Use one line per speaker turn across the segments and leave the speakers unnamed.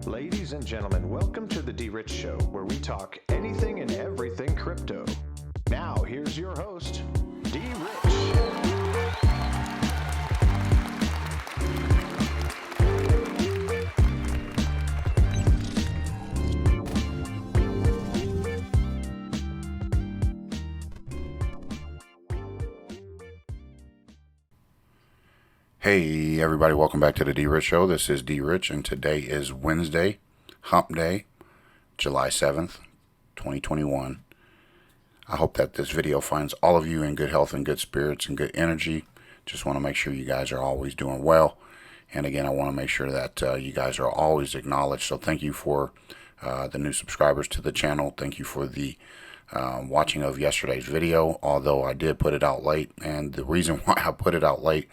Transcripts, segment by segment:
Ladies and gentlemen, welcome to the DRich Show, where we talk anything and everything crypto. Now, here's your host, DRich.
Hey everybody, welcome back to the DRich Show. This is DRich, and today is Wednesday, Hump Day, July 7th, 2021. I hope that this video finds all of you in good health and good spirits and good energy. Just want to make sure you guys are always doing well. And again, I want to make sure that you guys are always acknowledged. So thank you for the new subscribers to the channel. Thank you for the watching of yesterday's video, although I did put it out late. And the reason why I put it out late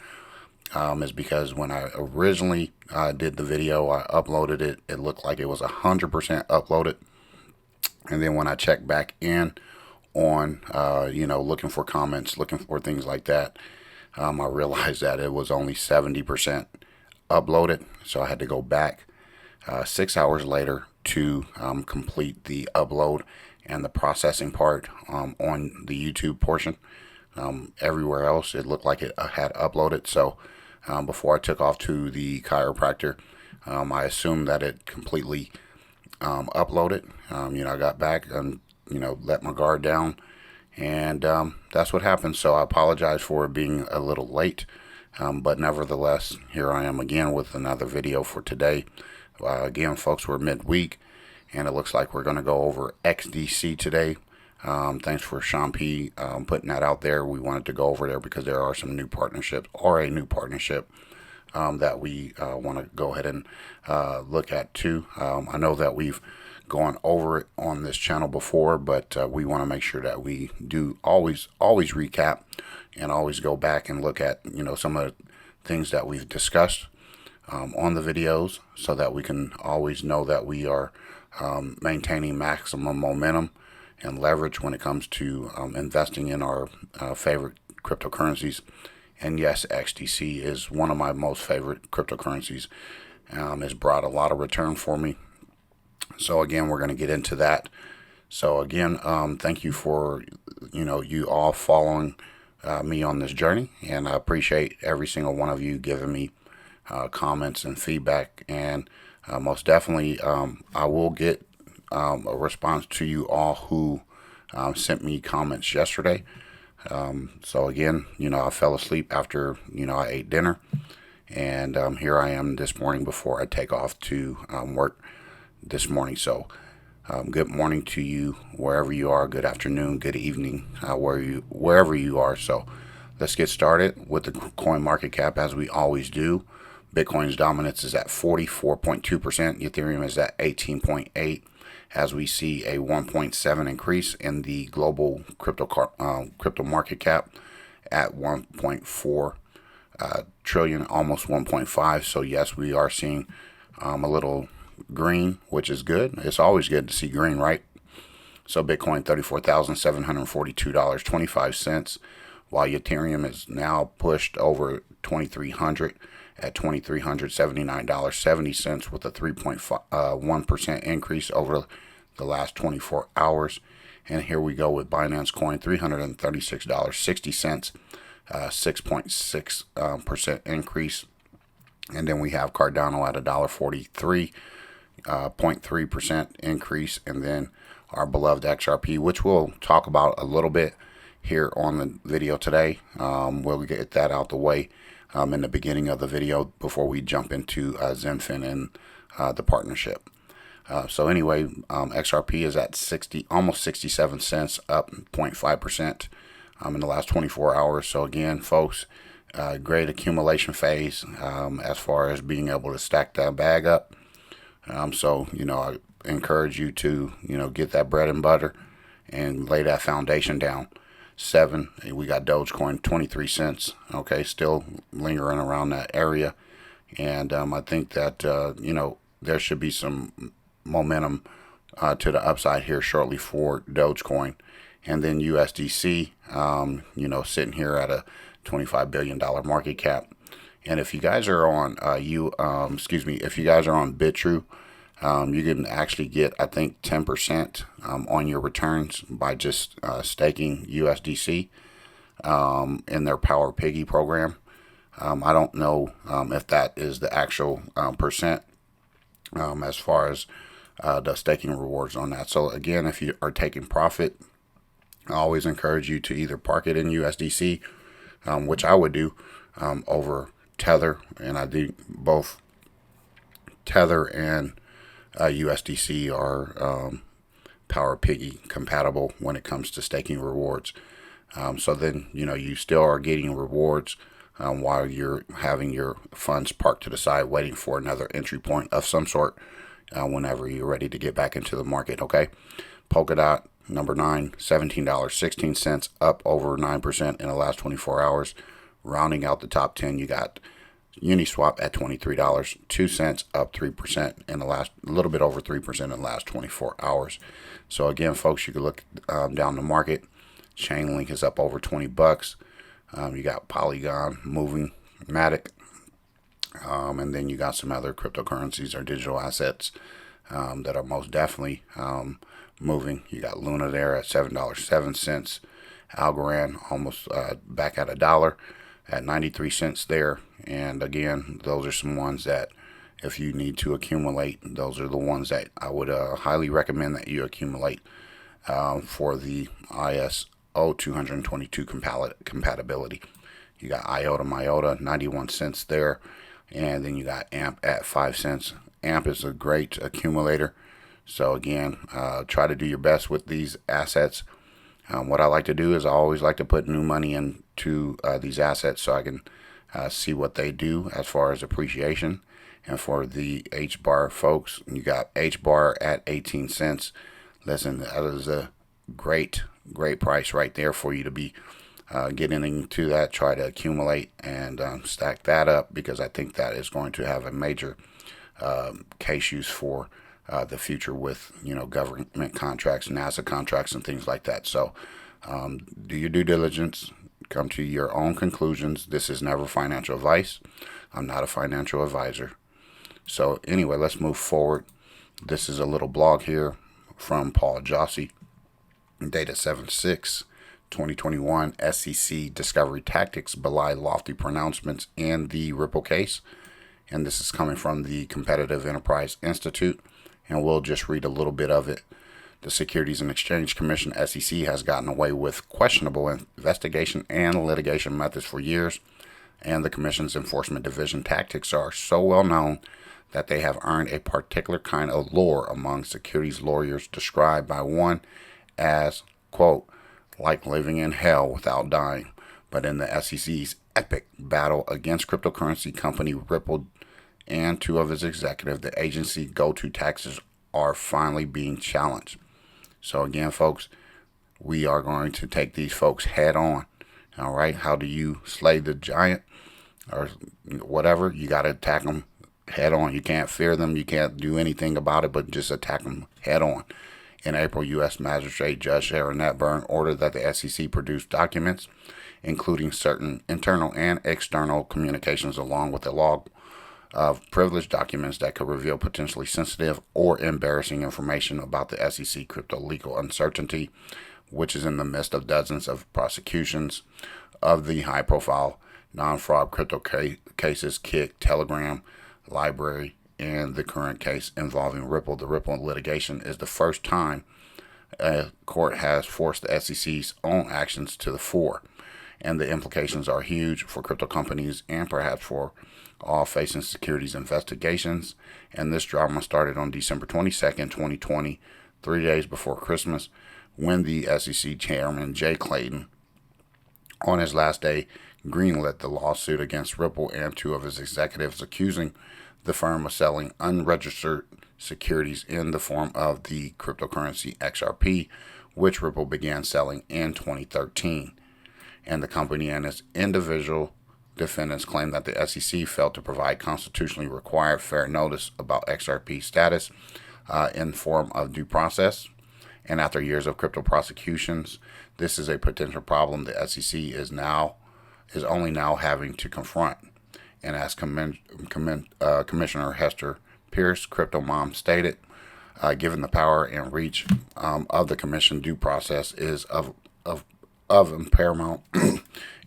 is because when I originally did the video, I uploaded it. It looked like it was 100% uploaded. And then when I checked back in on, looking for comments, looking for things like that, I realized that it was only 70% uploaded. So I had to go back 6 hours later to complete the upload and the processing part on the YouTube portion. Everywhere else, it looked like it had uploaded. So before I took off to the chiropractor, I assumed that it completely uploaded. I got back and, let my guard down, and that's what happened. So I apologize for being a little late, but nevertheless, here I am again with another video for today. Again, folks, we're midweek, and it looks like we're going to go over XDC today. Thanks for Sean P putting that out there. We wanted to go over there because there are some new partnerships, or a new partnership that we want to go ahead and look at too. I know that we've gone over it on this channel before, but we want to make sure that we do always recap and always go back and look at some of the things that we've discussed on the videos, so that we can always know that we are maintaining maximum momentum and leverage when it comes to investing in our favorite cryptocurrencies. And yes, XDC is one of my most favorite cryptocurrencies. It's brought a lot of return for me. So again, we're going to get into that. So again, thank you for you all following me on this journey, and I appreciate every single one of you giving me comments and feedback. And most definitely, I will get a response to you all who sent me comments yesterday. So again, I fell asleep after, I ate dinner, and here I am this morning before I take off to work this morning. So good morning to you wherever you are. Good afternoon, good evening, wherever you are. So let's get started with the coin market cap, as we always do. Bitcoin's dominance is at 44.2%. Ethereum is at 18.8%. As we see a 1.7 increase in the global crypto market cap at 1.4 trillion, almost 1.5. So yes, we are seeing a little green, which is good. It's always good to see green, right? So Bitcoin $34,742.25, while Ethereum is now pushed over 2,300 at $2,379.70, with a 3.1% increase over the last 24 hours. And here we go with Binance Coin, $336.60, 6.6% increase. And then we have Cardano at $1.43, 0.3% increase. And then our beloved XRP, which we'll talk about a little bit here on the video today. We'll get that out the way in the beginning of the video before we jump into Zenfin and the partnership. So anyway, XRP is at almost 67 cents, up 0.5% in the last 24 hours. So again, folks, great accumulation phase as far as being able to stack that bag up. So I encourage you to get that bread and butter and lay that foundation down. We got Dogecoin 23 cents. Okay, still lingering around that area, and I think that there should be some momentum to the upside here shortly for Dogecoin. And then USDC, sitting here at a $25 billion market cap. And if you guys are on if you guys are on BitTrue, You can actually get, I think, 10% on your returns by just staking USDC in their Power Piggy program. I don't know if that is the actual percent as far as the staking rewards on that. So again, if you are taking profit, I always encourage you to either park it in USDC, which I would do over Tether, and I do both Tether and USDC are Power Piggy compatible when it comes to staking rewards. So then, you still are getting rewards while you're having your funds parked to the side, waiting for another entry point of some sort whenever you're ready to get back into the market. Okay. Polkadot, number 9, $17.16, up over 9% in the last 24 hours. Rounding out the top 10, you got Uniswap at $23.02, up 3% in the last, a little bit over 3% in the last 24 hours. So again, folks, you can look down the market. Chainlink is up over $20. You got Polygon moving, Matic, and then you got some other cryptocurrencies or digital assets that are most definitely moving. You got Luna there at $7.07. Algorand almost back at $1 at 93 cents there. And again, those are some ones that if you need to accumulate, those are the ones that I would highly recommend that you accumulate for the ISO 222 compatibility. You got IOTA 91 cents there, and then you got AMP at 5 cents. AMP is a great accumulator. So again, try to do your best with these assets. What I like to do is I always like to put new money into these assets so I can see what they do as far as appreciation. And for the H-bar folks, you got H-bar at 18 cents. Listen, that is a great price right there for you to be getting into that. Try to accumulate and stack that up, because I think that is going to have a major case use for the future with government contracts, NASA contracts, and things like that. So do your due diligence, come to your own conclusions. This is never financial advice. I'm not a financial advisor. So anyway, let's move forward. This is a little blog here from Paul Jossi, data 7/6/2021. SEC discovery tactics belie lofty pronouncements in the Ripple case. And this is coming from the Competitive Enterprise Institute. And we'll just read a little bit of it. The Securities and Exchange Commission, SEC, has gotten away with questionable investigation and litigation methods for years, and the Commission's Enforcement Division tactics are so well known that they have earned a particular kind of lore among securities lawyers, described by one as, quote, like living in hell without dying. But in the SEC's epic battle against cryptocurrency company Ripple and two of its executives, the agency go-to taxes are finally being challenged. So again, folks, we are going to take these folks head on. All right, how do you slay the giant or whatever? You got to attack them head on. You can't fear them. You can't do anything about it, but just attack them head on. In April, U.S. Magistrate Judge Sharon Byrne ordered that the SEC produce documents, including certain internal and external communications, along with a log of privileged documents that could reveal potentially sensitive or embarrassing information about the SEC crypto legal uncertainty, which is in the midst of dozens of prosecutions of the high-profile non-fraud crypto cases, Kik, Telegram, Library, and the current case involving Ripple. The Ripple litigation is the first time a court has forced the SEC's own actions to the fore, and the implications are huge for crypto companies and perhaps for all facing securities investigations. And this drama started on December 22nd, 2020, 3 days before Christmas, when the SEC chairman Jay Clayton, on his last day, greenlit the lawsuit against Ripple and two of his executives, accusing the firm of selling unregistered securities in the form of the cryptocurrency XRP, which Ripple began selling in 2013. And the company and its individual defendants claim that the SEC failed to provide constitutionally required fair notice about XRP status in form of due process. And after years of crypto prosecutions, this is a potential problem the SEC is only now having to confront. And as Commissioner Hester Pierce, Crypto Mom, stated, given the power and reach of the commission, due process is of paramount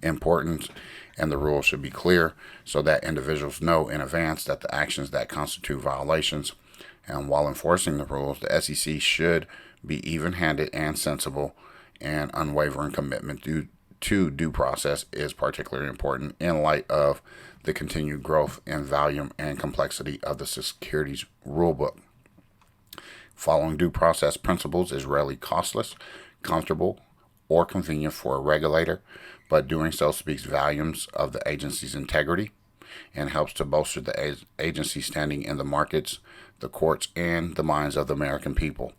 importance, and the rules should be clear so that individuals know in advance that the actions that constitute violations, and while enforcing the rules, the SEC should be even-handed and sensible, and unwavering commitment to due process is particularly important in light of the continued growth in volume and complexity of the securities rulebook. Following due process principles is rarely costless, comfortable, or convenient for a regulator, but doing so speaks volumes of the agency's integrity and helps to bolster the agency's standing in the markets, the courts, and the minds of the American people.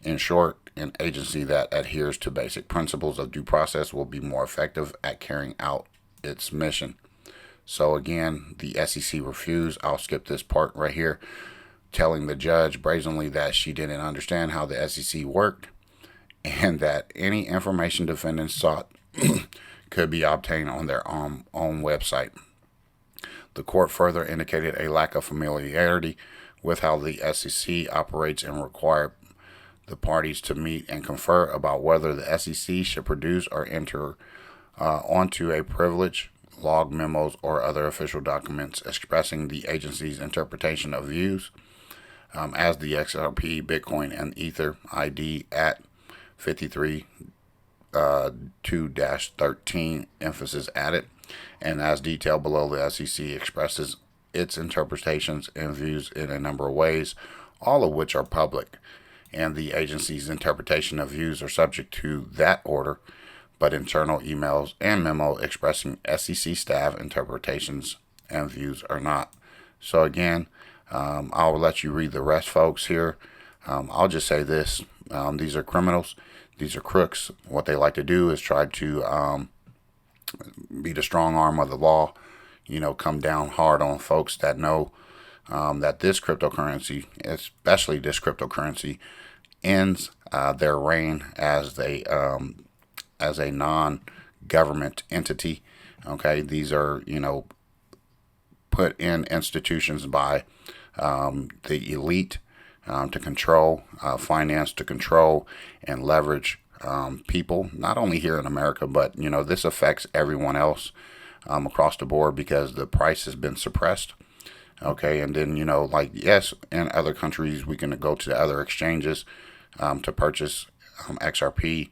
In short, an agency that adheres to basic principles of due process will be more effective at carrying out its mission. So again, the SEC refused. I'll skip this part right here, telling the judge brazenly that she didn't understand how the SEC worked and that any information defendants sought could be obtained on their own website. The court further indicated a lack of familiarity with how the SEC operates and required the parties to meet and confer about whether the SEC should produce or enter onto a privilege, log memos, or other official documents expressing the agency's interpretation of views, as the XRP, Bitcoin, and Ether ID at 53.2-13 emphasis added, and as detailed below, the SEC expresses its interpretations and views in a number of ways, all of which are public, and the agency's interpretation of views are subject to that order, but internal emails and memo expressing SEC staff interpretations and views are not. So again, I'll let you read the rest, folks, here. I'll just say this. These are criminals. These are crooks. What they like to do is try to be the strong arm of the law, come down hard on folks that know that this cryptocurrency, especially this cryptocurrency, ends their reign as a non-government entity. Okay, these are put in institutions by the elite to control, finance, to control and leverage people, not only here in America, but this affects everyone else across the board because the price has been suppressed. Okay, and then yes, in other countries we can go to the other exchanges to purchase XRP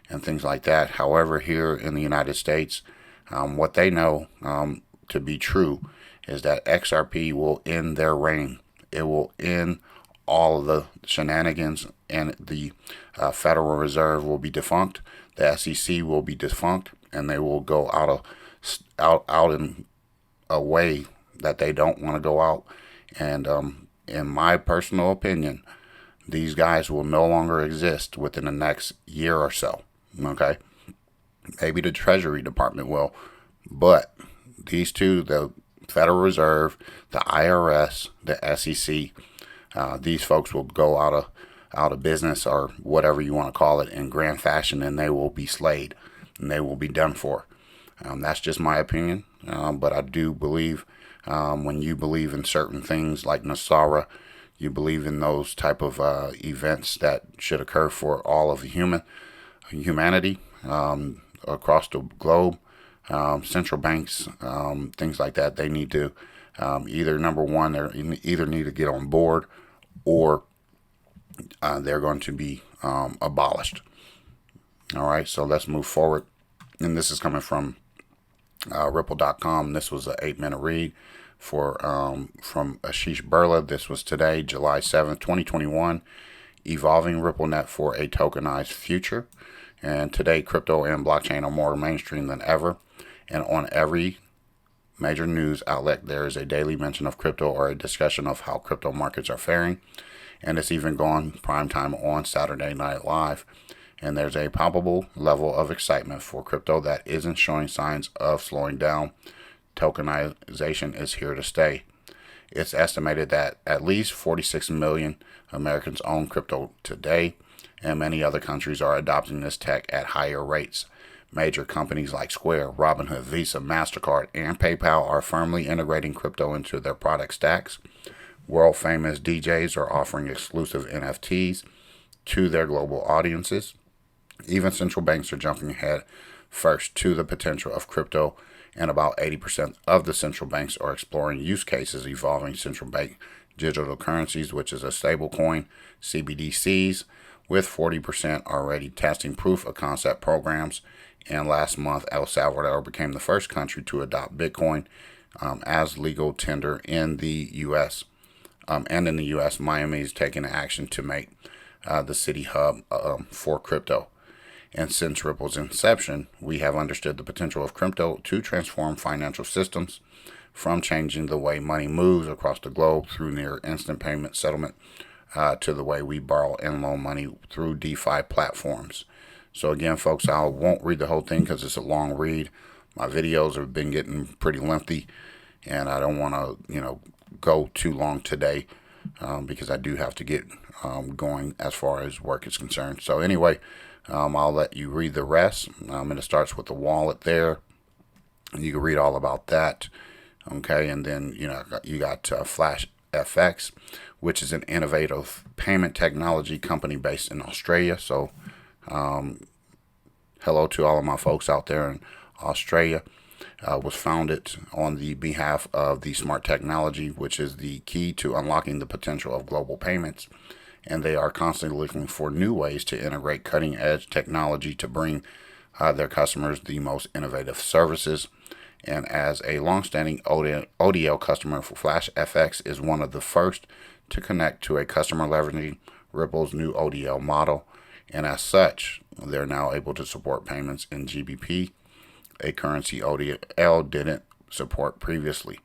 and things like that. However, here in the United States, what they know to be true is that XRP will end their reign. It will end all of the shenanigans, and the Federal Reserve will be defunct. The SEC will be defunct, and they will go out in a way that they don't want to go out. And in my personal opinion, these guys will no longer exist within the next year or so. Okay, maybe the Treasury Department will, but these two, the Federal Reserve, the IRS, the SEC, these folks will go out of business, or whatever you want to call it, in grand fashion, and they will be slayed and they will be done for. That's just my opinion, but I do believe when you believe in certain things like Nasara, you believe in those type of events that should occur for all of humanity across the globe. Central banks, things like that, they need to either, number one, they either need to get on board, or they're going to be abolished. All right, so let's move forward. And this is coming from Ripple.com. This was an 8-minute read from Ashish Burla. This was today, July 7th, 2021. Evolving RippleNet for a tokenized future. And today, crypto and blockchain are more mainstream than ever. And on every major news outlet, there is a daily mention of crypto or a discussion of how crypto markets are faring. And it's even gone prime time on Saturday Night Live. And there's a palpable level of excitement for crypto that isn't showing signs of slowing down. Tokenization is here to stay. It's estimated that at least 46 million Americans own crypto today, and many other countries are adopting this tech at higher rates. Major companies like Square, Robinhood, Visa, MasterCard, and PayPal are firmly integrating crypto into their product stacks, World famous DJs are offering exclusive NFTs to their global audiences. Even central banks are jumping ahead first to the potential of crypto, and about 80% of the central banks are exploring use cases involving central bank digital currencies, which is a stable coin, CBDCs, with 40% already testing proof of concept programs. And last month, El Salvador became the first country to adopt Bitcoin as legal tender in the U.S. And in the U.S., Miami is taking action to make the city hub for crypto. And since Ripple's inception, we have understood the potential of crypto to transform financial systems, from changing the way money moves across the globe through near instant payment settlement to the way we borrow and loan money through DeFi platforms. So again, folks, I won't read the whole thing because it's a long read. My videos have been getting pretty lengthy, and I don't want to, go too long today because I do have to get going as far as work is concerned. So anyway, I'll let you read the rest. And it starts with the wallet there. You can read all about that. Okay, and then you got Flash FX, which is an innovative payment technology company based in Australia. So hello to all of my folks out there in Australia. Was founded on the behalf of the smart technology, which is the key to unlocking the potential of global payments. And they are constantly looking for new ways to integrate cutting edge technology to bring their customers the most innovative services. And as a long-standing ODL customer for Flash FX is one of the first to connect to a customer leveraging Ripple's new ODL model. And as such, they're now able to support payments in GBP, a currency ODL didn't support previously.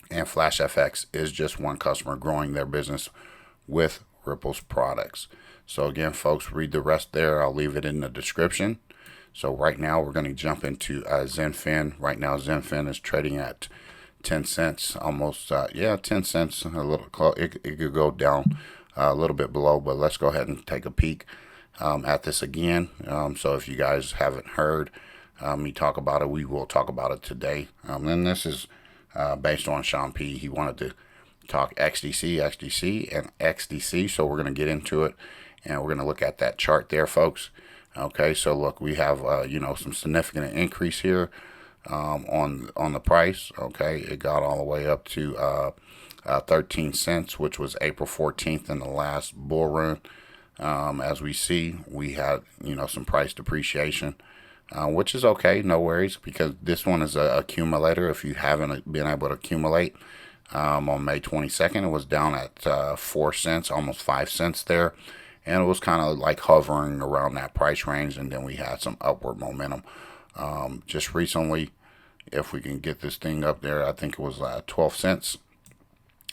And Flash FX is just one customer growing their business with Ripple's products. So again, folks, read the rest there. I'll leave it in the description. So right now we're going to jump into Zenfin. Right now Zenfin is trading at 10 cents, almost 10 cents. A little close. It could go down a little bit below, but let's go ahead and take a peek at this again. So if you guys haven't heard me talk about it, we will talk about it today. And this is based on Sean P. He wanted to talk XDC, and XDC. So we're going to get into it, and we're going to look at that chart there, folks. Okay, so look, we have some significant increase here on the price. Okay, it got all the way up to 13 cents, which was April 14th in the last bull run. As we see, we had some price depreciation, which is okay, no worries, because this one is an accumulator. If you haven't been able to accumulate, on May 22nd, it was down at 4 cents, almost 5 cents there. And it was kind of like hovering around that price range, and then we had some upward momentum. Just recently, if we can get this thing up there, I think it was 12 cents,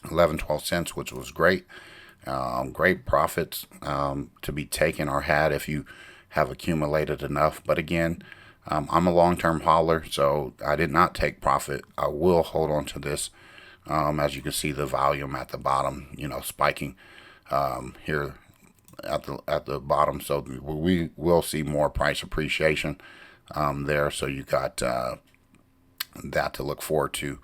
12 cents, which was great. Great profits to be taken or had if you have accumulated enough. But again, I'm a long-term hodler, so I did not take profit. I will hold on to this. As you can see, the volume at the bottom, spiking here at the bottom, so we will see more price appreciation there. So you got that to look forward to.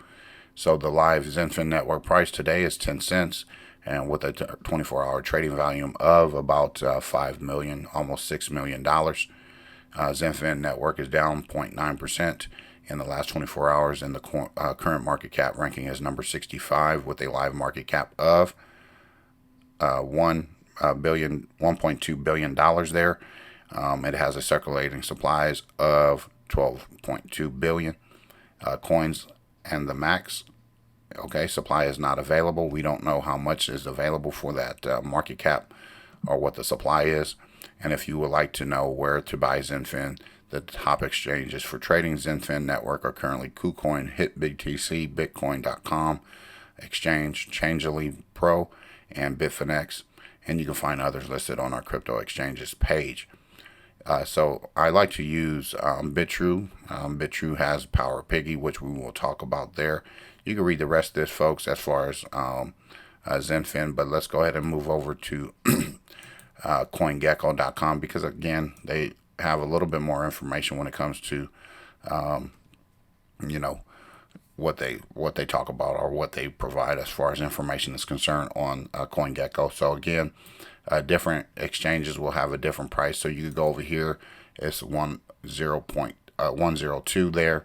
So the live Zenfin network price today is 10 cents, and with a 24-hour trading volume of about 5 million, almost $6 million. Zenfin network is down 0.9% in the last 24 hours, and the current market cap ranking is number 65 with a live market cap of $1.2 billion there. It has a circulating supplies of 12.2 billion coins, and the max supply is not available. We don't know how much is available for that market cap or what the supply is. And if you would like to know where to buy Zenfin, the top exchanges for trading Zenfin network are currently KuCoin, HitBTC, Bitcoin.com, Exchange, Changelly Pro, and Bitfinex. And you can find others listed on our crypto exchanges page. So I like to use BitTrue. BitTrue has Power Piggy, which we will talk about there. You can read the rest of this, folks, as far as Zenfin. But let's go ahead and move over to CoinGecko.com, because again, they have a little bit more information when it comes to what they talk about or what they provide as far as information is concerned on CoinGecko. So again, different exchanges will have a different price. So you could go over here, it's 102 there,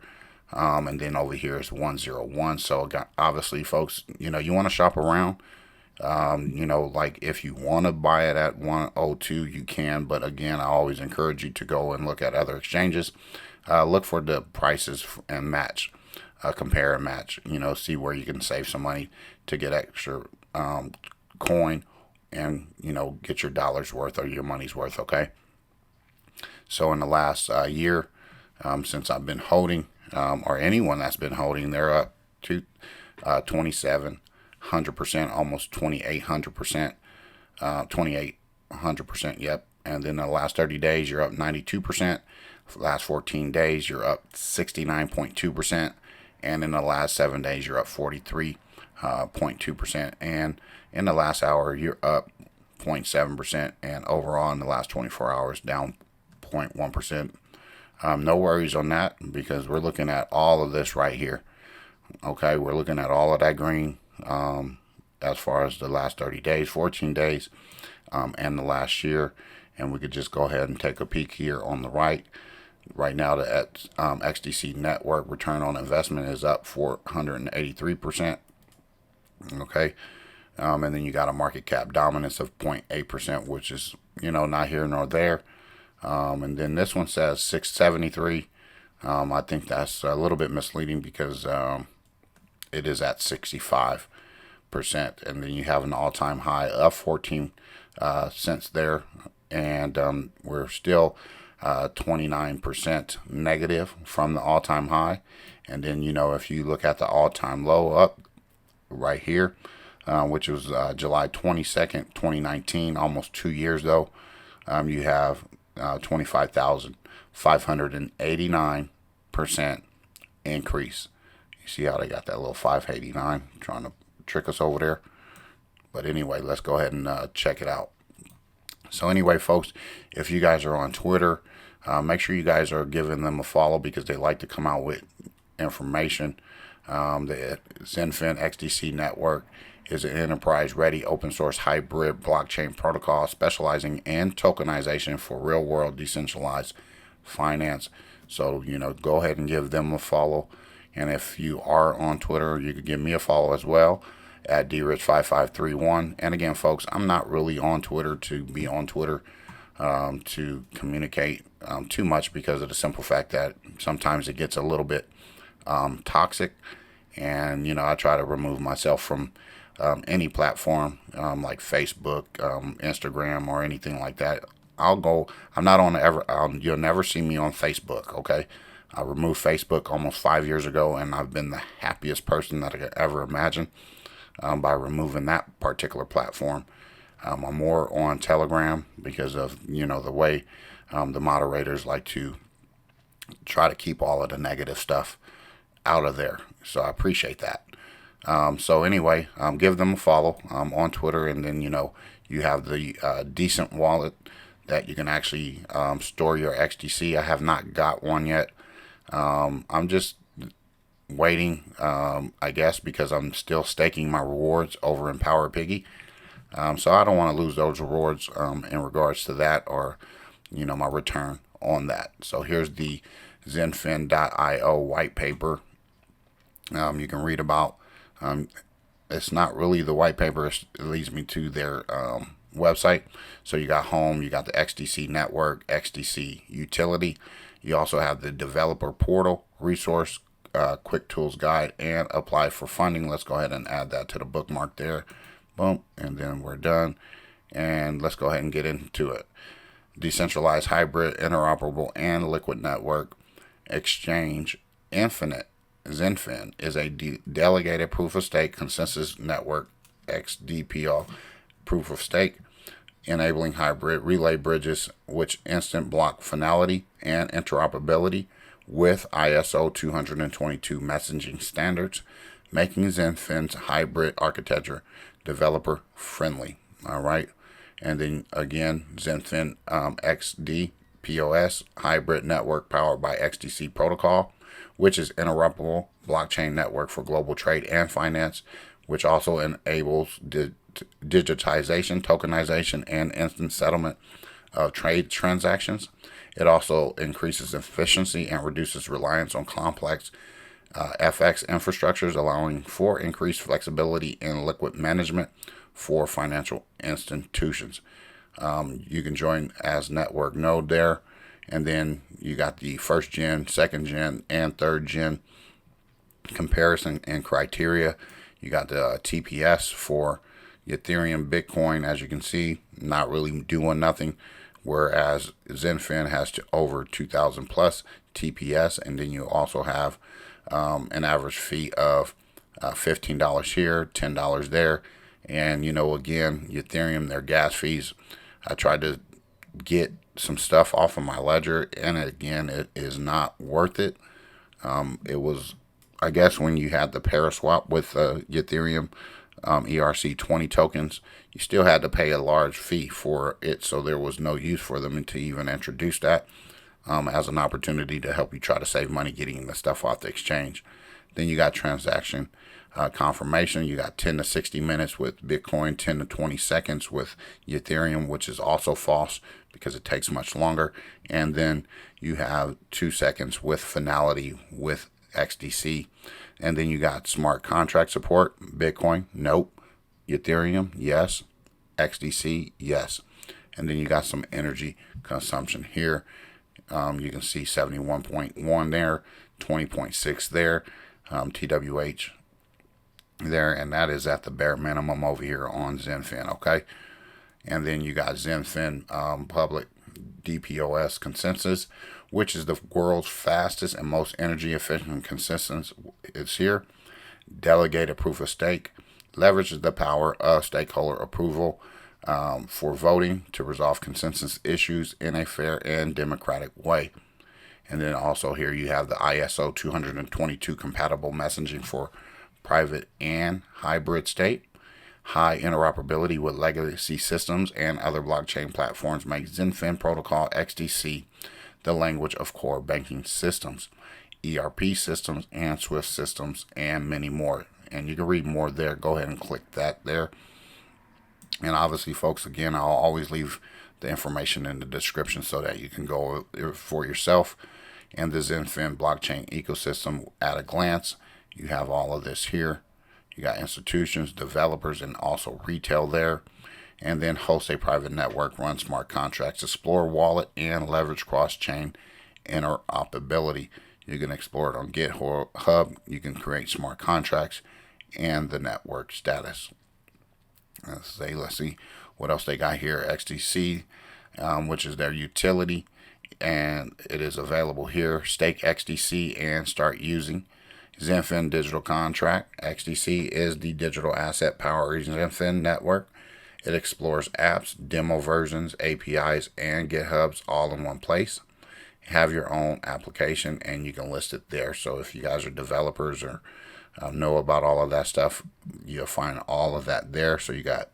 and then over here is 101. So obviously, folks, you want to shop around. Like if you want to buy it at 102, you can. But again, I always encourage you to go and look at other exchanges. Look for the prices and match. Compare and match, see where you can save some money to get extra coin and, get your dollar's worth or your money's worth, okay? So in the last year, since I've been holding, or anyone that's been holding, they're up to 2,700%, almost 2,800%, 2,800%, yep. And then the last 30 days, you're up 92%. Last 14 days, you're up 69.2%. And in the last 7 days, you're up 43.2%. And in the last hour, you're up 0.7%. And overall, in the last 24 hours, down 0.1%. No worries on that, because we're looking at all of this right here. Okay, we're looking at all of that green as far as the last 30 days, 14 days, and the last year. And we could just go ahead and take a peek here on the right. Right now, the XDC Network return on investment is up 483%. Okay. And then you got a market cap dominance of 0.8%, which is, not here nor there. And then this one says 673. I think that's a little bit misleading, because it is at 65%. And then you have an all-time high of 14 cents there. And we're still 29% negative from the all-time high. And then, if you look at the all-time low up right here, which was July 22nd, 2019, almost 2 years though, you have 25,589% increase. You see how they got that little 589 trying to trick us over there. But anyway, let's go ahead and check it out. So anyway, folks, if you guys are on Twitter, make sure you guys are giving them a follow, because they like to come out with information. The ZenFin XDC Network is an enterprise-ready open-source hybrid blockchain protocol specializing in tokenization for real-world decentralized finance. So, go ahead and give them a follow. And if you are on Twitter, you could give me a follow as well at DRich5531. And again, folks, I'm not really on Twitter to be on Twitter to communicate too much, because of the simple fact that sometimes it gets a little bit toxic. And, I try to remove myself from any platform like Facebook, Instagram, or anything like that. I'm not on you'll never see me on Facebook, okay? I removed Facebook almost 5 years ago, and I've been the happiest person that I could ever imagine by removing that particular platform. I'm more on Telegram because of, the way the moderators like to try to keep all of the negative stuff out of there. So I appreciate that. So anyway, give them a follow on Twitter, and then, you have the decent wallet that you can actually store your XDC. I have not got one yet. I'm just waiting, I guess, because I'm still staking my rewards over in Power Piggy. So I don't want to lose those rewards in regards to that, or, my return on that. So here's the zenfin.io white paper. You can read about. It's not really the white paper. It leads me to their website. So you got home, you got the XDC Network, XDC Utility. You also have the developer portal, resource, quick tools guide, and apply for funding. Let's go ahead and add that to the bookmark there. Boom. And then we're done. And let's go ahead and get into it. Decentralized, hybrid, interoperable, and liquid network exchange Infinite ZenFin is a delegated proof of stake consensus network XRPjoe proof of stake, enabling hybrid relay bridges with instant block finality and interoperability with ISO 222 messaging standards, making ZenFin's hybrid architecture developer friendly. All right. And then again, ZenFin XDPOS hybrid network powered by XDC protocol, which is interoperable blockchain network for global trade and finance, which also enables digitization, tokenization, and instant settlement of trade transactions. It also increases efficiency and reduces reliance on complex FX infrastructures, allowing for increased flexibility in liquid management for financial institutions. You can join as network node there, and then you got the first gen, second gen, and third gen comparison and criteria. You got the TPS for Ethereum, Bitcoin, as you can see, not really doing nothing, whereas ZenFin has over 2,000 plus TPS, and then you also have an average fee of $15 here, $10 there. And again, Ethereum, their gas fees, I tried to get some stuff off of my ledger, and again, it is not worth it. It was, I guess, when you had the pair swap with Ethereum ERC20 tokens, you still had to pay a large fee for it, so there was no use for them to even introduce that as an opportunity to help you try to save money getting the stuff off the exchange. Then you got transaction confirmation. You got 10 to 60 minutes with Bitcoin, 10 to 20 seconds with Ethereum, which is also false because it takes much longer. And then you have 2 seconds with finality with XDC. And then you got smart contract support. Bitcoin, nope. Ethereum, yes. XDC, yes. And then you got some energy consumption here. You can see 71.1 there, 20.6 there, TWH there, and that is at the bare minimum over here on ZenFin, okay? And then you got ZenFin public DPoS consensus, which is the world's fastest and most energy efficient consensus. It's here. Delegated proof of stake leverages the power of stakeholder approval for voting to resolve consensus issues in a fair and democratic way. And then also here you have the ISO 222 compatible messaging for private and hybrid state. High interoperability with legacy systems and other blockchain platforms make ZenFin protocol XDC the language of core banking systems, ERP systems, and SWIFT systems, and many more. And you can read more there. Go ahead and click that there. And obviously, folks, again, I'll always leave the information in the description so that you can go for yourself. And the ZenFin blockchain ecosystem at a glance. You have all of this here. You got institutions, developers, and also retail there. And then host a private network, run smart contracts, explore wallet, and leverage cross-chain interoperability. You can explore it on GitHub. You can create smart contracts and the network status. Let's see what else they got here. XDC, which is their utility, and it is available here. Stake XDC and start using ZenFin digital contract. XDC is the digital asset powering ZenFin network. It explores apps, demo versions, APIs, and GitHubs all in one place. Have your own application, and you can list it there. So if you guys are developers or know about all of that stuff, you'll find all of that there. So you got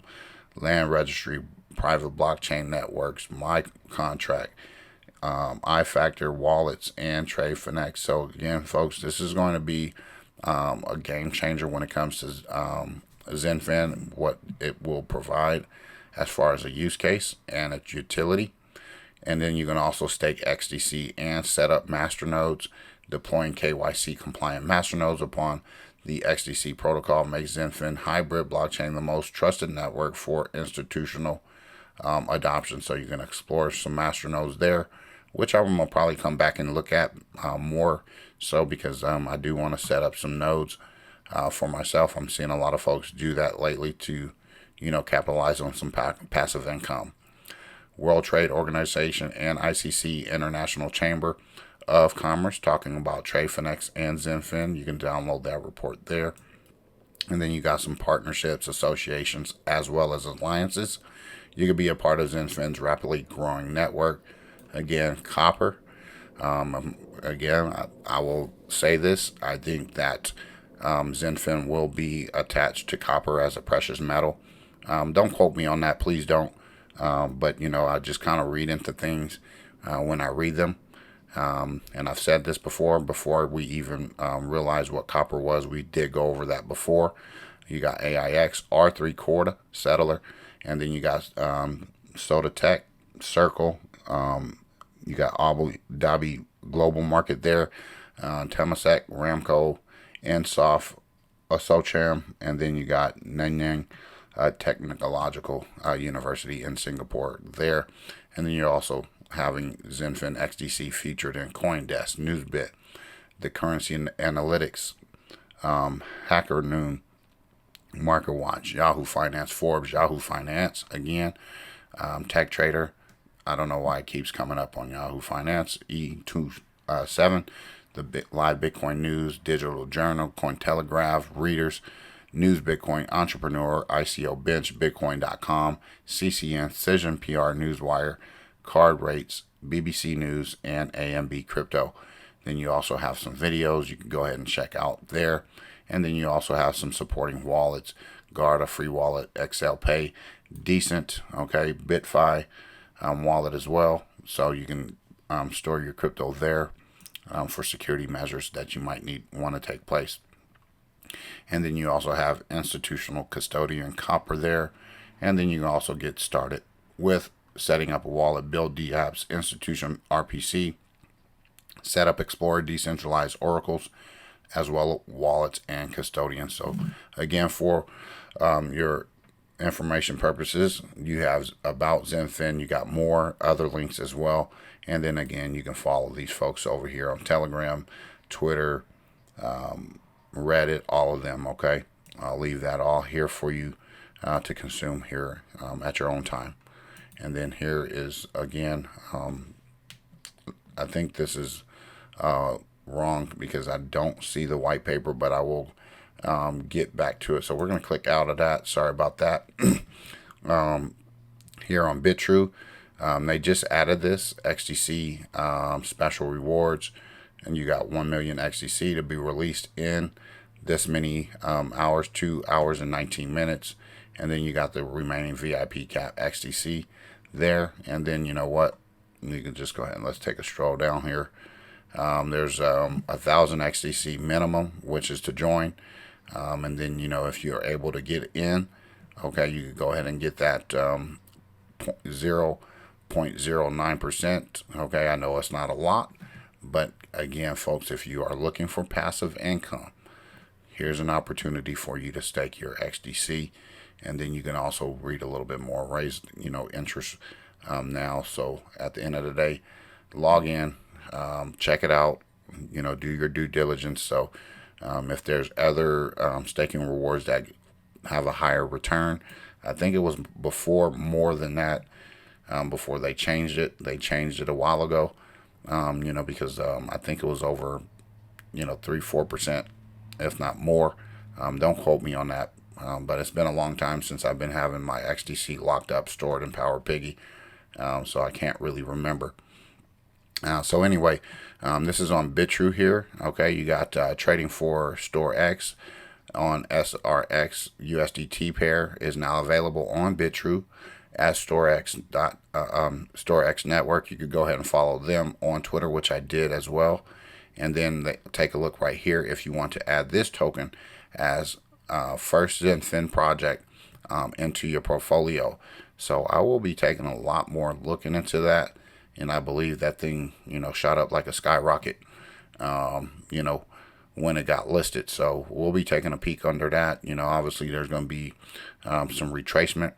land registry, private blockchain networks, my contract, iFactor wallets, and Trade Finex. So again, folks, this is going to be a game changer when it comes to ZenFin, what it will provide as far as a use case and its utility. And then you can also stake XDC and set up masternodes. Deploying KYC compliant masternodes upon the XDC protocol makes ZenFin hybrid blockchain the most trusted network for institutional adoption. So you can explore some masternodes there, which I'm going to probably come back and look at more so, because I do want to set up some nodes for myself. I'm seeing a lot of folks do that lately to, capitalize on some passive income. World Trade Organization and ICC International Chamber of Commerce talking about Trade Finex and ZenFin. You can download that report there. And then you got some partnerships, associations, as well as alliances. You could be a part of ZenFin's rapidly growing network. Again, copper. I will say this. I think that ZenFin will be attached to copper as a precious metal. Don't quote me on that, please don't. But I just kind of read into things when I read them. And I've said this before we even realized what copper was. We did go over that before. You got AIX, R3 Corda, Settler, and then you got Soda Tech, Circle. You got Abu Dhabi Global Market there, Temasek, Ramco, Ensoft, Asocham, and then you got Nanyang Technological University in Singapore there. And then you're also having Zenfin XDC featured in CoinDesk, Newsbit, the Currency and Analytics, Hacker Noon, MarketWatch, Yahoo Finance, Forbes, Yahoo Finance again, Tech Trader. I don't know why it keeps coming up on Yahoo Finance, E27, the live Bitcoin news, Digital Journal, Cointelegraph, Readers, News Bitcoin, Entrepreneur, ICO Bench, Bitcoin.com, CCN, Cision PR, Newswire, Card Rates, BBC News, and AMB Crypto. Then you also have some videos you can go ahead and check out there. And then you also have some supporting wallets, Guard, a free wallet, XRPhy, Decent, okay, BitFi wallet as well. So you can store your crypto there for security measures that you might want to take place. And then you also have institutional custodian Copper there. And then you can also get started with setting up a wallet, build dApps, institution RPC, set up Explorer, decentralized oracles, as well as wallets and custodians. So again, for your information purposes, you have about Zenfin, you got more other links as well. And then again, you can follow these folks over here on Telegram, Twitter, Reddit, all of them. Okay, I'll leave that all here for you to consume here at your own time. And then here is again, I think this is wrong because I don't see the white paper, but I will get back to it. So we're going to click out of that. Sorry about that. Here on BitTrue, they just added this XDC special rewards, and you got 1 million XDC to be released in this many hours, 2 hours and 19 minutes. And then you got the remaining VIP cap XDC there. And then you know what? You can just go ahead and let's take a stroll down here. There's 1,000 XDC minimum, which is to join. And then, you know, if you're able to get in, okay, you can go ahead and get that 0.09%. Okay, I know it's not a lot, but again, folks, if you are looking for passive income, here's an opportunity for you to stake your XDC. And then you can also read a little bit more, raise, you know, interest now. So at the end of the day, log in, check it out, you know, do your due diligence. So if there's other staking rewards that have a higher return, I think it was before more than that, before they changed it. They changed it a while ago, you know, because I think it was over, you know, 3-4%, if not more. Don't quote me on that. But it's been a long time since I've been having my XDC locked up, stored in PowerPiggy, so I can't really remember. So anyway, this is on BitTrue here. Okay, you got trading for StoreX on SRX USDT pair is now available on BitTrue as StoreX Network. You could go ahead and follow them on Twitter, which I did as well. And then take a look right here if you want to add this token as first Zenfin project into your portfolio. So I will be taking a lot more looking into that, and I believe that thing, you know, shot up like a skyrocket, you know, when it got listed. So we'll be taking a peek under that. You know, obviously there's going to be some retracement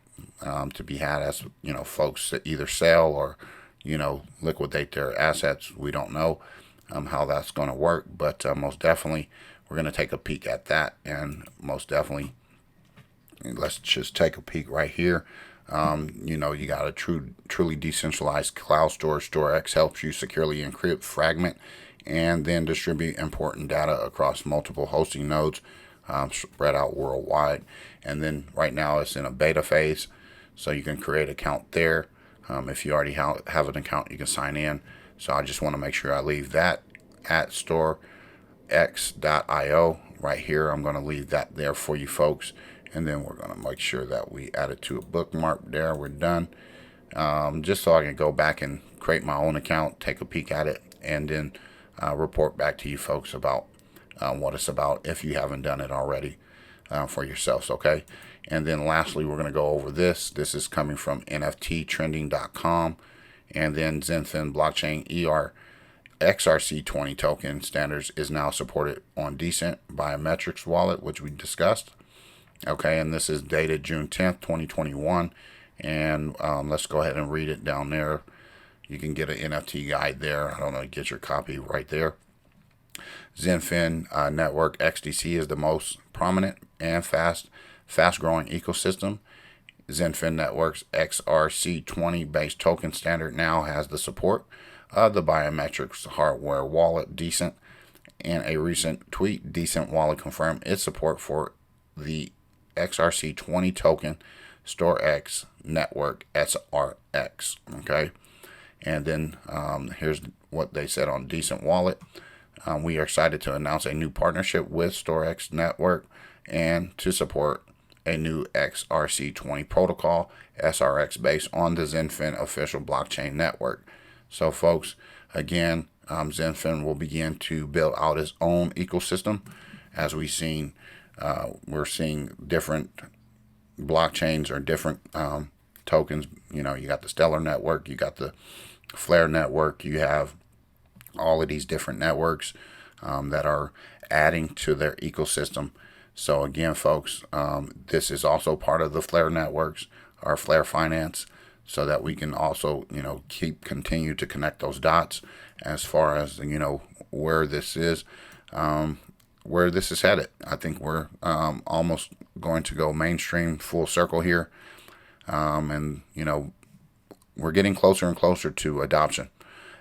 to be had as, you know, folks either sell or, you know, liquidate their assets. We don't know how that's going to work, but most definitely we're going to take a peek at that. And most definitely, let's just take a peek right here. You know, you got a truly decentralized cloud storage. StoreX helps you securely encrypt, fragment, and then distribute important data across multiple hosting nodes spread out worldwide. And then right now it's in a beta phase, so you can create an account there. If you already have an account, you can sign in. So I just want to make sure I leave that at storex.io right here. I'm going to leave that there for you folks. And then we're going to make sure that we add it to a bookmark there. We're done. Just so I can go back and create my own account, take a peek at it, and then report back to you folks about what it's about if you haven't done it already for yourselves, okay? And then lastly, we're going to go over this. This is coming from NFTtrending.com, and then Zenfin blockchain XRC20 token standards is now supported on Decent Biometrics wallet, which we discussed. Okay, and this is dated June 10th, 2021. And let's go ahead and read it down there. You can get an NFT guide there. I don't know, get your copy right there. Zenfin Network XDC is the most prominent and fast-growing ecosystem. Zenfin Network's XRC20 based token standard now has the support of the biometrics hardware wallet Decent. In a recent tweet, Decent Wallet confirmed its support for the XRC20 token StoreX Network SRX. Okay, and then here's what they said on Decent Wallet. We are excited to announce a new partnership with StoreX Network and to support a new XRC20 protocol SRX based on the Zenfin official blockchain network. So folks, again, Zenfin will begin to build out its own ecosystem. As we're seeing different blockchains or different tokens. You know, you got the Stellar Network, you got the Flare Network, you have all of these different networks that are adding to their ecosystem. So again, folks, this is also part of the Flare networks, or Flare Finance, so that we can also, continue to connect those dots as far as, where this is headed. I think we're almost going to go mainstream, full circle here. And, we're getting closer and closer to adoption.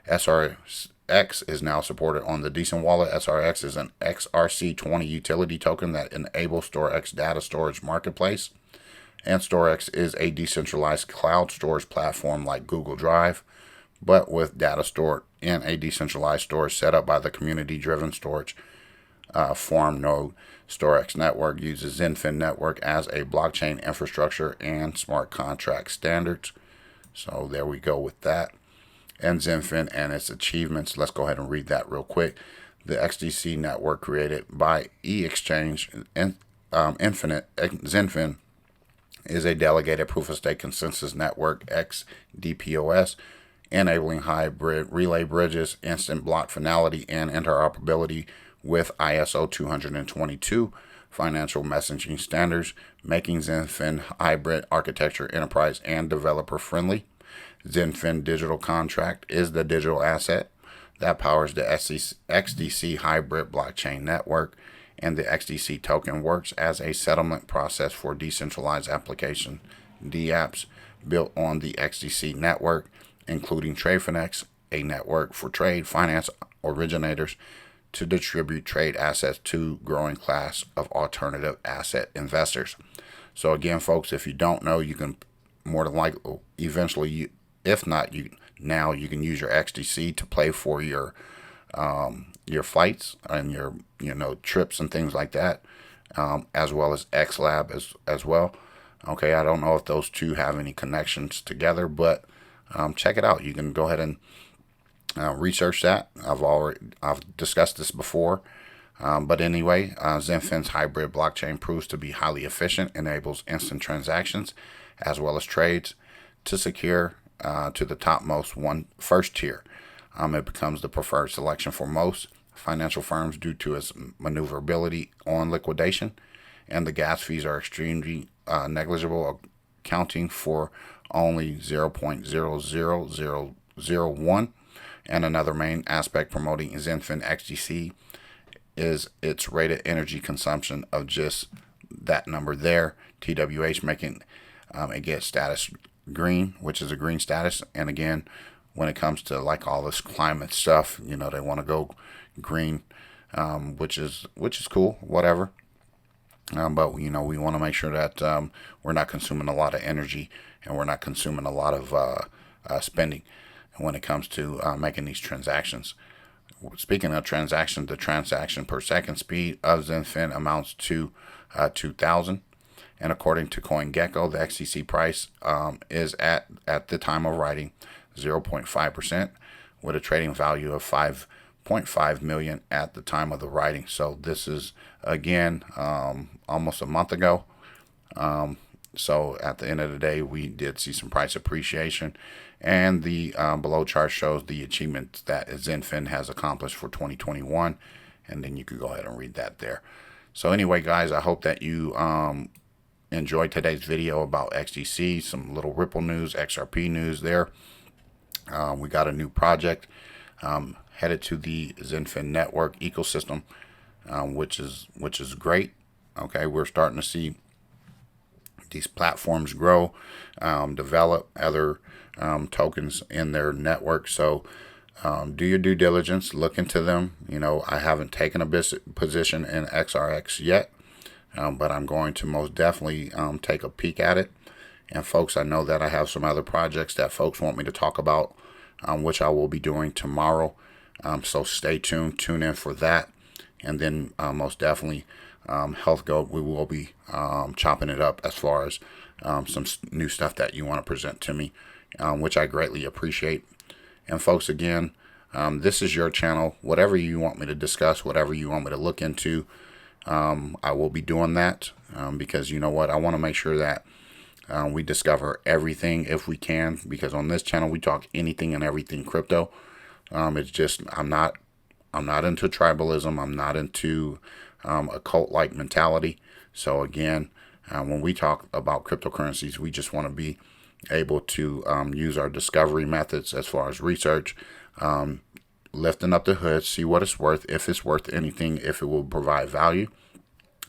SRX is now supported on the Decent Wallet. SRX is an XRC20 utility token that enables StoreX data storage marketplace. And StoreX is a decentralized cloud storage platform like Google Drive, but with data stored in a decentralized storage set up by the community-driven storage farm node. StoreX Network uses Zenfin Network as a blockchain infrastructure and smart contract standards. So there we go with that. And Zenfin and its achievements. Let's go ahead and read that real quick. The XDC network created by e-exchange Zenfin is a delegated proof-of-stake consensus network, XDPoS, enabling hybrid relay bridges, instant block finality, and interoperability with ISO 222 financial messaging standards, making Zenfin hybrid architecture enterprise and developer friendly. Zenfin digital contract is the digital asset that powers the XDC hybrid blockchain network, and the XDC token works as a settlement process for decentralized application DApps built on the XDC network, including TradeFinex, a network for trade finance originators to distribute trade assets to growing class of alternative asset investors. So again, folks, if you don't know, you can more than likely eventually, if not you now, you can use your XDC to pay for your flights and your trips and things like that, as well as XLab as well. Okay, I don't know if those two have any connections together, but check it out. You can go ahead and research that. I've discussed this before, but anyway, Zenfin's hybrid blockchain proves to be highly efficient, enables instant transactions as well as trades to secure to the topmost first tier. It becomes the preferred selection for most financial firms due to its maneuverability on liquidation, and the gas fees are extremely negligible, accounting for only 0.00001. And another main aspect promoting Zenfin XDC is its rated energy consumption of just that number there, TWH, making it get status green, which is a green status. And again, when it comes to like all this climate stuff, they want to go green, which is cool, whatever. But we want to make sure that we're not consuming a lot of energy and we're not consuming a lot of spending when it comes to making these transactions. Speaking of transactions, the transaction per second speed of Zenfin amounts to 2,000. And according to CoinGecko, the XDC price is at the time of writing 0.5%, with a trading value of 5.5 million at the time of the writing. So this is again almost a month ago. So at the end of the day, we did see some price appreciation, and the below chart shows the achievements that XinFin has accomplished for 2021, and then you could go ahead and read that there. So anyway, guys, I hope that you enjoyed today's video about XDC, some little Ripple news, XRP news there. We got a new project headed to the XinFin Network ecosystem, which is great. Okay, we're starting to see these platforms grow, develop other tokens in their network. So do your due diligence, look into them. I haven't taken a position in XRX yet, but I'm going to most definitely take a peek at it. And folks, I know that I have some other projects that folks want me to talk about, which I will be doing tomorrow. So stay tuned, tune in for that. And then most definitely Health Goat, we will be chopping it up as far as some new stuff that you want to present to me, which I greatly appreciate. And folks, again, this is your channel. Whatever you want me to discuss, whatever you want me to look into, I will be doing that because you know what? I want to make sure that we discover everything if we can, because on this channel we talk anything and everything crypto. It's just I'm not into tribalism. I'm not into a cult-like mentality. So again, when we talk about cryptocurrencies, we just want to be able to use our discovery methods as far as research, lifting up the hood, see what it's worth, if it's worth anything, if it will provide value,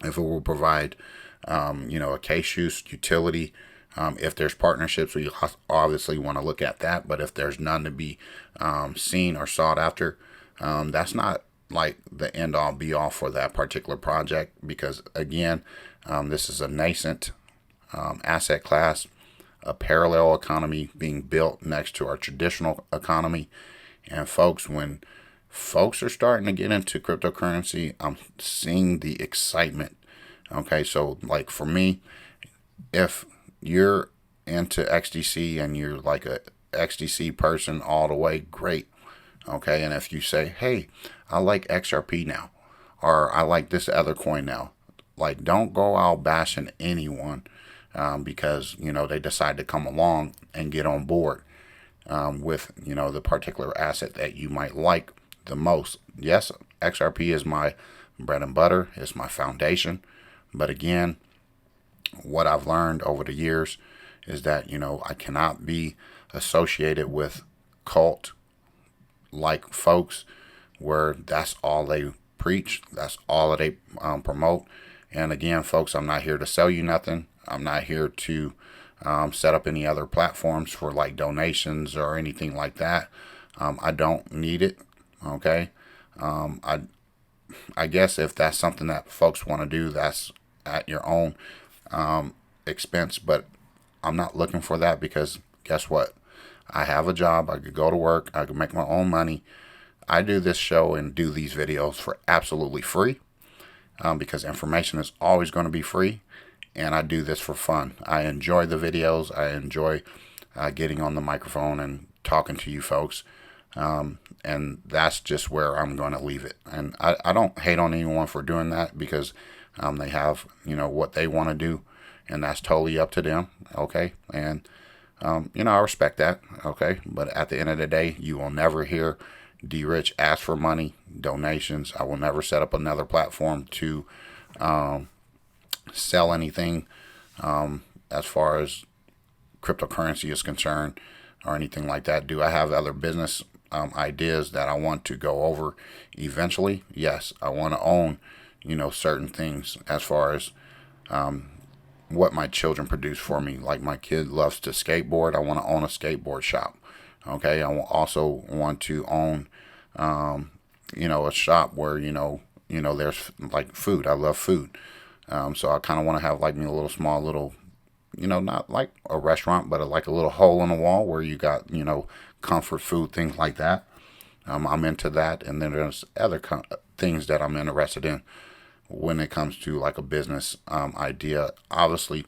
if it will provide a case use utility. If there's partnerships, we obviously want to look at that. But if there's none to be seen or sought after, that's not like the end all be all for that particular project, because again, this is a nascent asset class, a parallel economy being built next to our traditional economy. And folks, when folks are starting to get into cryptocurrency, I'm seeing the excitement. Okay, so like for me, if you're into XDC and you're like a XDC person all the way, great. Okay, and if you say, hey, I like XRP now, or I like this other coin now, like don't go out bashing anyone because they decide to come along and get on board with the particular asset that you might like the most. Yes, XRP is my bread and butter, it's my foundation. But again, what I've learned over the years is that I cannot be associated with cult like folks where that's all they preach, that's all that they promote. And again, folks, I'm not here to sell you nothing. I'm not here to set up any other platforms for like donations or anything like that. I don't need it. Okay, I guess if that's something that folks want to do, that's at your own expense. But I'm not looking for that, because guess what? I have a job. I could go to work. I could make my own money. I do this show and do these videos for absolutely free because information is always going to be free. And I do this for fun. I enjoy the videos. I enjoy getting on the microphone and talking to you folks. And that's just where I'm going to leave it. And I don't hate on anyone for doing that, because they have, what they want to do, and that's totally up to them. Okay. And, I respect that. Okay. But at the end of the day, you will never hear DRich ask for money, donations. I will never set up another platform to, sell anything, as far as cryptocurrency is concerned or anything like that. Do I have other business, ideas that I want to go over eventually? Yes. I want to own, certain things as far as, what my children produce for me. Like my kid loves to skateboard. I want to own a skateboard shop. Okay. I also want to own, a shop where, there's like food. I love food. So I kind of want to have like a little small little, not like a restaurant, but like a little hole in the wall where you got, comfort food, things like that. I'm into that. And then there's other things that I'm interested in when it comes to like a business idea. Obviously,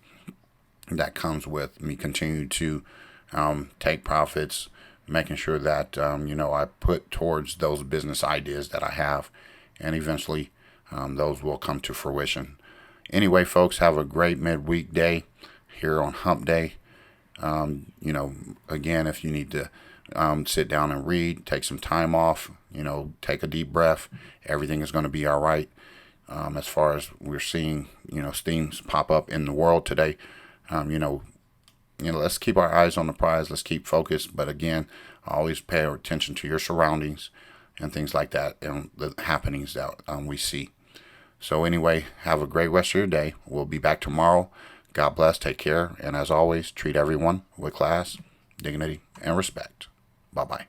that comes with me continuing to take profits, making sure that, I put towards those business ideas that I have, and eventually those will come to fruition. Anyway, folks, have a great midweek day here on Hump Day. Again, if you need to sit down and read, take some time off, take a deep breath, everything is going to be all right. As far as we're seeing, themes pop up in the world today, let's keep our eyes on the prize. Let's keep focused. But again, always pay attention to your surroundings and things like that, and the happenings that we see. So anyway, have a great rest of your day. We'll be back tomorrow. God bless. Take care. And as always, treat everyone with class, dignity, and respect. Bye-bye.